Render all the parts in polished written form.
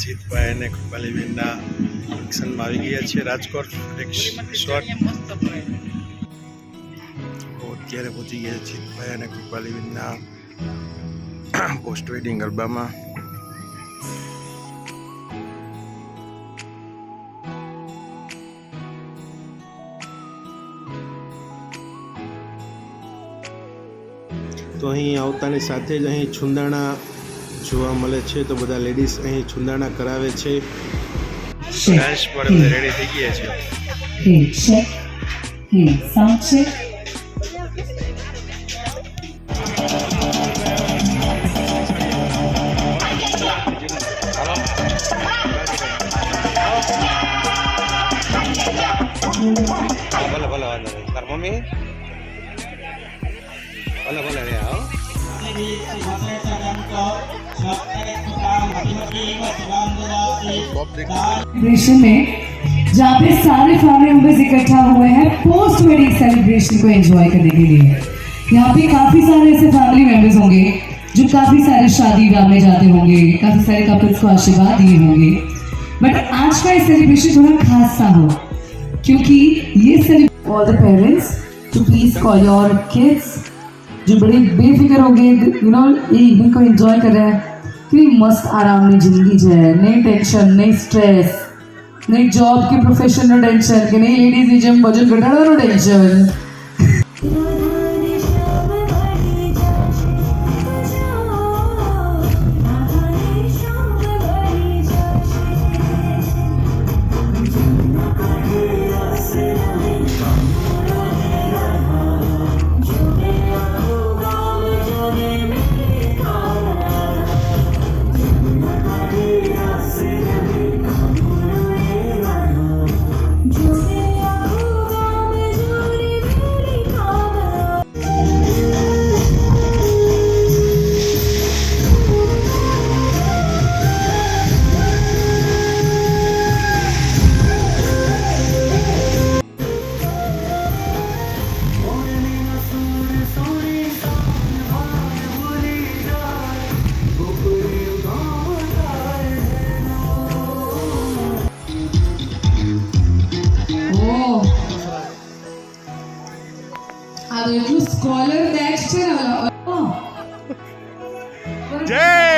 જીતભાઈ અને કૃપાલીબેનના ફંક્શનમાં આવી ગયા છે રાજકોટ રિસોર્ટ. અત્યારે પહોંચી ગયા જીતભાઈ અને કૃપાલીબેનના પોસ્ટ વેડિંગ ગરબામાં. તો અહીં આવતાની સાથે જ અહીં છુંદાણા જોવા મળે છે, તો બધા લેડીઝ અહીં છુંદાણા કરાવે છે. ડાન્સ પર રેડી થઈ ગયા છે. ભલે ભલે તાર મમ્મી ભલે ભલે રે આવો. में जहाँ पे सारे फैमिली मेंबर्स इकट्ठा हुए हैं पोस्ट वेडिंग सेलिब्रेशन को एंजॉय करने के लिए. यहाँ पे काफी सारे ऐसे फैमिली मेंबर्स होंगे जो काफी सारे शादी ब्याह में जाते होंगे, काफी सारे कपल्स को आशीर्वाद दिए होंगे. बट आज का ये सेलिब्रेशन थोड़ा खास सा हो, क्योंकि ये all the parents to please call your kids जो बड़े बेफिक्र होंगे, यू नो ये इवनिंग को एंजॉय कर रहे हैं. कि मस्त आराम में जिंदगी जो है, नहीं टेंशन, नहीं स्ट्रेस, नहीं जॉब की प्रोफेशनल टेंशन, कि नहीं लेडीज जिम वजन घटाड़ो टेंशन. स्कॉलर नेक्स्ट है ना. जय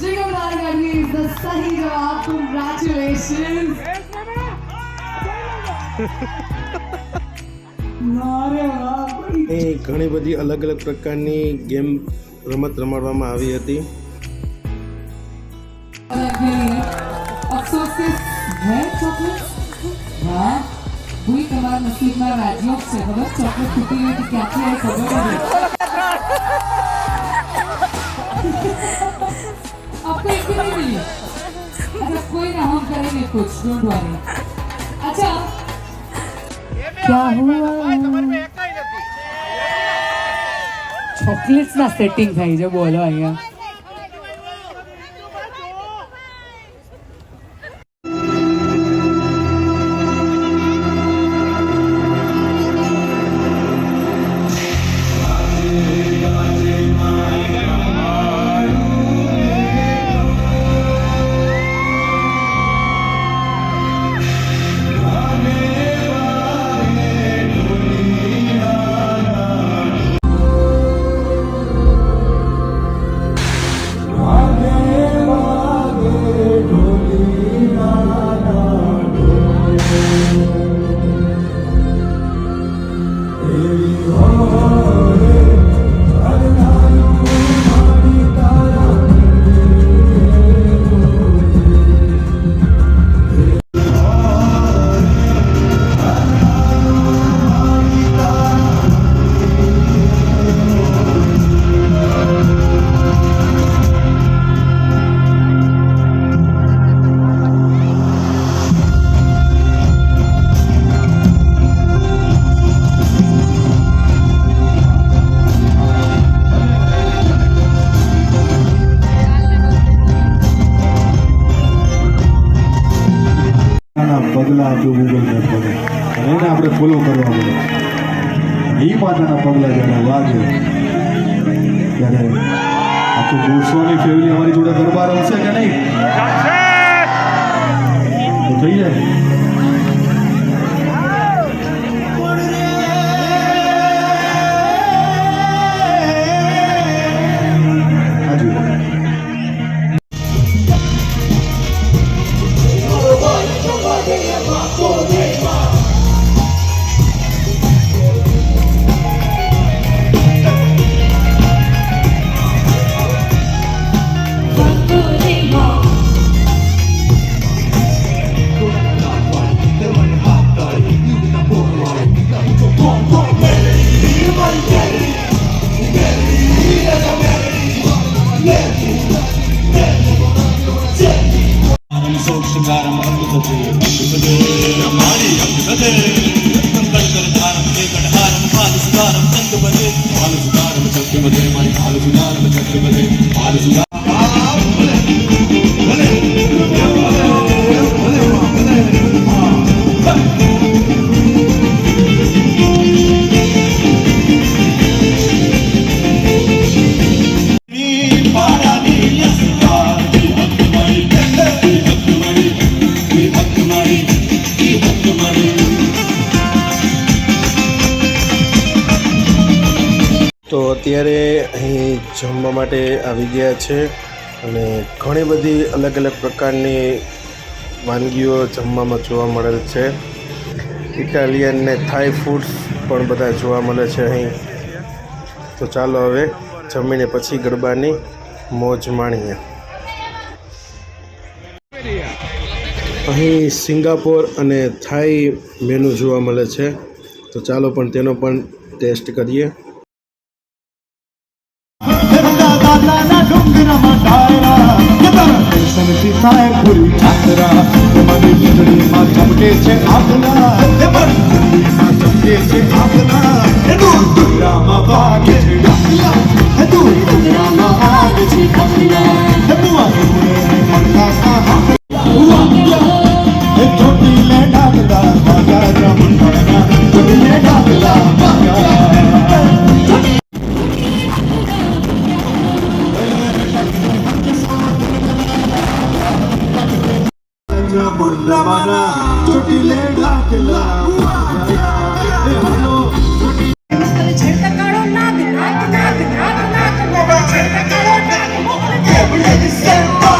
जिगरदार गढ़वी इज द सही जवाब. कांग्रेचुलेशंस. ઘણી બધી અલગ અલગ પ્રકારની ગેમ રમત રમાડવામાં આવી હતી. અફસોસ है चॉकलेट. वाह कोई તમારા નસીબમાં રાજ્યોગ છે. ખબર ચોકલેટ તૂટી ગઈ ક્યાંથી આવી ખબર નથી. आपको एक भी नहीं मिली. अच्छा कोई ना, हम करेंगे कुछ, डोंट वरी. अच्छा क्या हुआ ચોકલેટ્સ ના સેટિંગ થઈ છે. બોલો અહીંયા ના પગલા આપ્યું ગૂગલ મેપ પર અને એને આપણે ફોલો કરવા પડે. એ માતાના પગલા જ્યારે વાગે ત્યારે આખું ગોસ્વામી ફેમિલી અમારી જોડે ગરબા રમશે કે નહીં? તો થઈ જાય. હાજી. તો અત્યારે અહીં જમવા માટે આવી ગયા છે અને ઘણી બધી અલગ અલગ પ્રકારની વાનગીઓ જમવામાં જોવા મળેલ છે. ઇટાલિયન ને થાઈ ફૂડ્સ પણ બધા જોવા મળે છે અહીં. તો ચાલો હવે જમીને પછી ગરબાની મોજ માણીએ. અહીં સિંગાપોર અને થાઈ મેનુ જોવા મળે છે. તો ચાલો પણ તેનો પણ ટેસ્ટ કરીએ. પૂરી ઠાકરા તમારી વીજળીમાં ચમકે છે આપના ચમકે છે આપના દુરામાં વાગે છે ડંકલા દુરામાં વાગે છે ડંકલા બુઆ ચોટી લે ડાકલા બાગા રમણના ચોટી લે ડાકલા બાગા Buddha Choti le ढाकला छेड़ता काढ़ो नाग नाग नाग नाग नाग मोबाइल छेड़ता काढ़ो नाग मोबाइल केबले दिसेंबा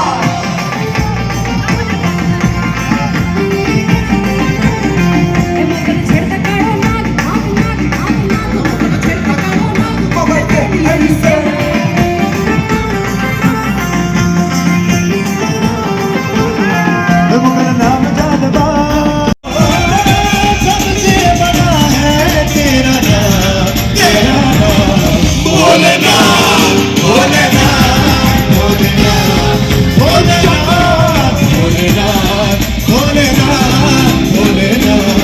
मोबाइल छेड़ता काढ़ो नाग नाग नाग नाग नाग मोबाइल छेड़ता काढ़ो नाग मोबाइल केबले दिसेंबा मगर नाम जानबा सबसे बड़ा है तेरा नाम भोलेनाथ भोलेनाथ भोलेनाथ भोलेनाथ भोलेनाथ भोलेनाथ भोलेनाथ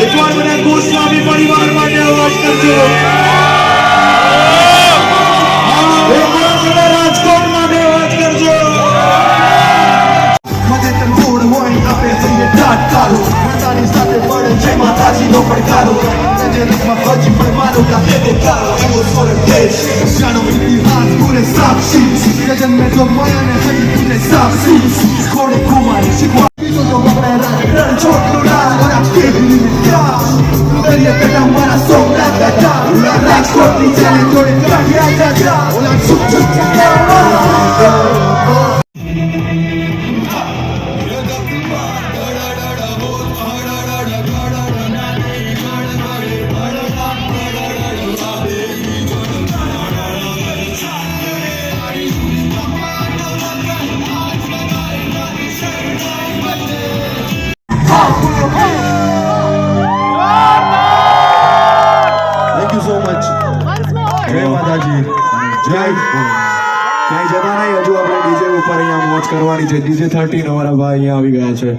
એકવાર બધા ગોસ્વામી પરિવાર માટે અવાજ કરજો. એકવાર બધા રાજકોટ માટે અવાજ કરજો. મધેતર મૂળ હોય આપે જઈએ ટાટકારો માતાની સાથે પડે છે માતાજીનો પડકારો નજરમાં હજી પણ મારો કાકે દેખારો એવો સોર દેશ જાણો ઇતિહાસ પૂરે સાક્ષી ગજન મેં જો માયાને હજી તુને સાક્ષી ખોડે કુમારી શીખવા બીજો તો બગડે રણ છોટલું ના ઓરા કેવી દરિયા કદમ મારા સોમનાથ દાદા ઓલા રાજકોટની ચાલે જોડે કાઢ્યા દાદા ઓલા છુપ છુપ થેન્ક યુ સો મચ. જય માતાજી. જય ક્યાંય જતા નહીં, હજુ આપણે ડીજે ઉપર અહીંયા મોજ કરવાની છે. ડીજે 13 અમારા ભાઈ અહીંયા આવી ગયા છે.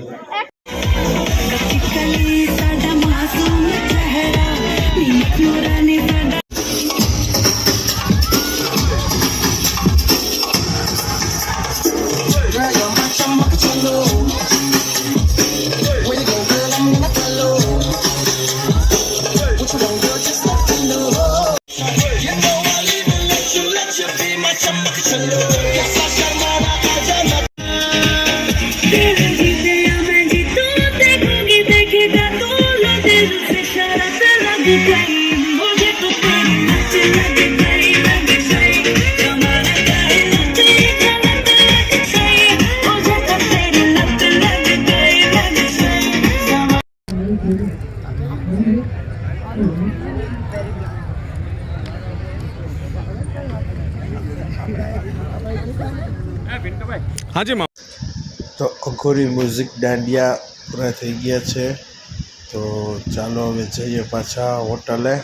मुझे तो तेरी लत लग गई, लग गई तुम्हारा गाए लत लग गई, मुझे तो तेरी लत लग गई, लग गई. તો અઘોરી મ્યુઝિક દાંડિયા પૂરા થઈ ગયા છે. તો ચાલો હવે જઈએ પાછા હોટલે.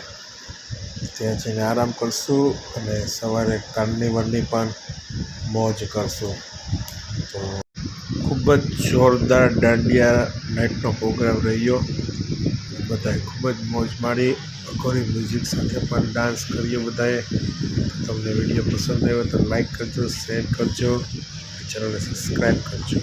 ત્યાં જઈને આરામ કરશું અને સવારે કાર્નિવલની પણ મોજ કરશું. તો ખૂબ જ જોરદાર દાંડિયા નાઇટનો પ્રોગ્રામ રહ્યો. બધાએ ખૂબ જ મોજ માણી. અઘોરી મ્યુઝિક સાથે પણ ડાન્સ કર્યો બધાએ. તમને વિડીયો પસંદ આવ્યો તો લાઈક કરજો, શેર કરજો, ચેનલને સબસ્ક્રાઈબ કરજો.